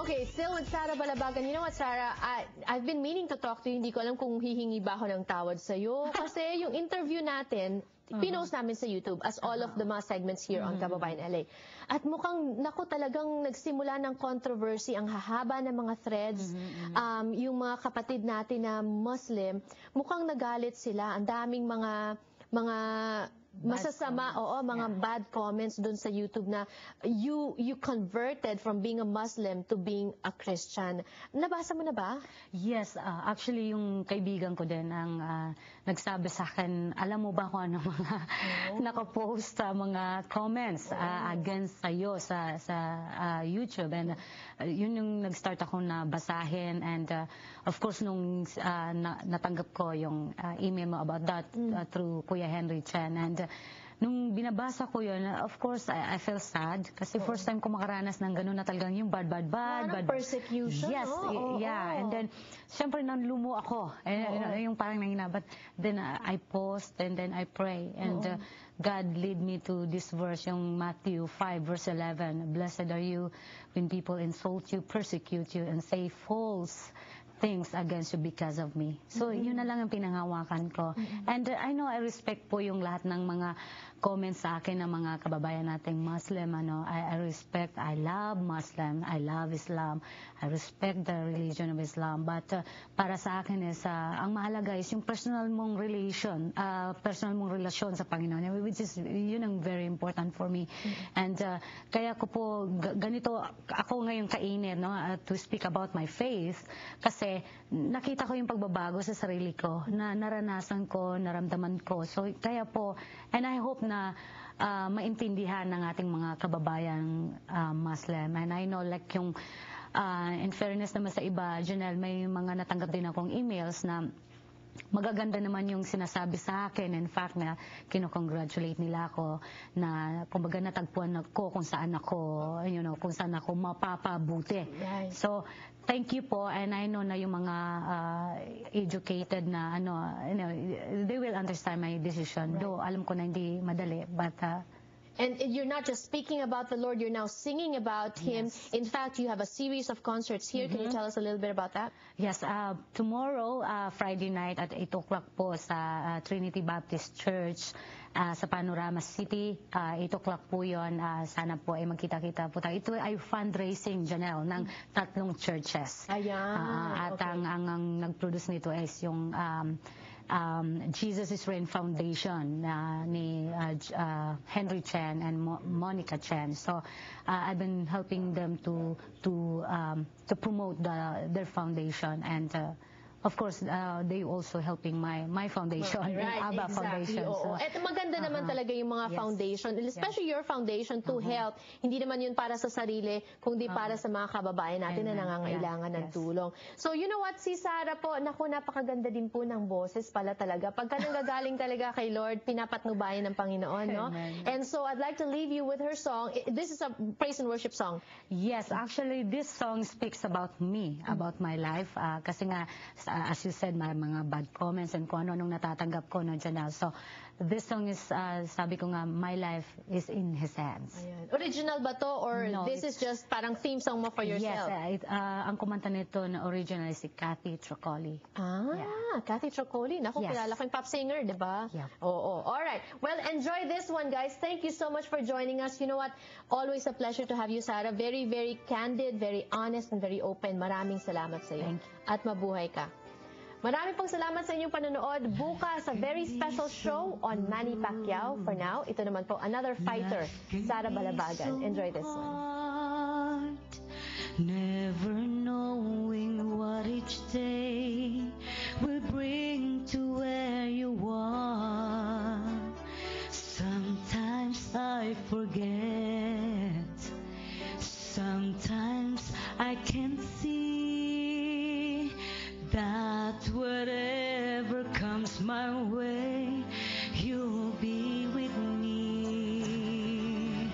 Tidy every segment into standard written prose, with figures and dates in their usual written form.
Okay, still with Sarah Balabagan. You know what, Sarah? I've been meaning to talk to you. Hindi ko alam kung hihingi ba ako ng tawad sa'yo. Kasi yung interview natin, pinost namin sa YouTube as all of the mga segments here on Kababayan LA. At mukhang, naku, talagang nagsimula ng controversy, ang hahaba ng mga threads. Yung mga kapatid natin na Muslim, mukhang nagalit sila. Ang daming mga masasama, mga bad comments dun sa YouTube na you converted from being a Muslim to being a Christian. Nabasa mo na ba? Yes, actually yung kaibigan ko din ang nagsabi sa akin, alam mo ba kung ano mga nakapost sa mga comments against sa'yo sa YouTube, and yun yung nag-start ako na basahin, and of course nung natanggap ko yung email mo about that through Kuya Henry Chen, and nung binabasa ko yun, of course, I feel sad. Kasi first time ko makaranas ng gano'n na talagang yung bad. Persecution, yes, yeah. And then, syempre, nanlumo ako. Yung parang nangyina. But then, I post and then I pray. And God lead me to this verse, yung Matthew 5, verse 11. Blessed are you when people insult you, persecute you, and say false things against you because of me. So, yun na lang ang pinangawakan ko. And I know, I respect po yung lahat ng mga comments sa akin ng mga kababayan nating Muslim. I respect, I love Muslim, I love Islam, I respect the religion of Islam. But para sa akin is, ang mahalaga is yung personal mong relasyon sa Panginoon, which is, yun ang very important for me. And kaya ko po, ganito, ako ngayon kainit, to speak about my faith, kasi nakita ko yung pagbabago sa sarili ko, na naranasan ko, naramdaman ko. So kaya po, and I hope na maintindihan ng ating mga kababayang Muslim. And I know, like yung, in fairness naman sa iba, Janelle, may mga natanggap din akong emails na magaganda naman yung sinasabi sa akin. In fact, na kino-congratulate nila ako na kumbaga natagpuan ako kung saan ako, kung saan ako mapapabuti. Right. So, thank you po, and I know na yung mga educated na they will understand my decision. Right. Though alam ko na hindi madali, but and you're not just speaking about the Lord, you're now singing about Him. Yes. In fact, you have a series of concerts here. Can you tell us a little bit about that? Yes, tomorrow, Friday night at 8 o'clock po sa Trinity Baptist Church sa Panorama City. 8 o'clock po yun. Sana po ay magkita-kita po tayo. Ito ay fundraising, Janelle, ng 3 churches. Ayan. At okay. ang nag-produce nito is yung Jesus is Reign Foundation ni Henry Chen and Monica Chen. So I've been helping them to promote their foundation, and of course they also helping my foundation, right, ABBA exactly. Foundation. So, at maganda naman talaga yung mga foundation, especially your foundation to help. Hindi naman yun para sa sarili, kundi para sa mga kababayan natin na nangangailangan ng tulong. So you know what, si Sarah po, naku, napakaganda din po ng boses pala talaga. Pagka nanggagaling talaga kay Lord, pinapatnubayan ng Panginoon, no? And so I'd like to leave you with her song. This is a praise and worship song. Yes, actually this song speaks about me, about my life. Kasi nga, as you said, may mga bad comments and kung ano nung natatanggap ko, Janelle. So, this song is, sabi ko nga, my life is in His hands. Ayan. Original ba to, or No, this is just parang theme song mo for yourself? Yes, ang kumanta nito na original is si Kathy Trocoli. Kathy Trocoli. Naku, kilala ko yung pop singer, di ba? Yeah. Oo. Alright. Well, enjoy this one, guys. Thank you so much for joining us. You know what? Always a pleasure to have you, Sarah. Very, very candid, very honest, and very open. Maraming salamat sa iyo. Thank you. At mabuhay ka. Maraming pong salamat sa inyong panonood. Bukas, a very special show on Manny Pacquiao. For now, ito naman po, another fighter, Sarah Balabagan. Enjoy this one. Never knowing what each day will bring to where you are. Sometimes I forget. Sometimes I can't see that whatever comes my way, you'll be with me.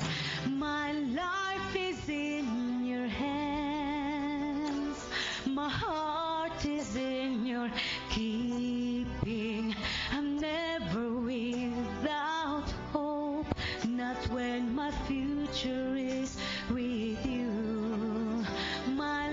My life is in your hands. My heart is in your keeping. I'm never without hope, not when my future is with you. My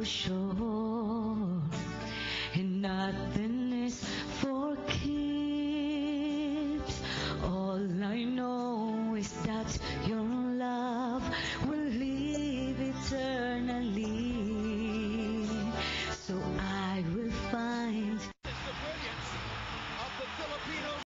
show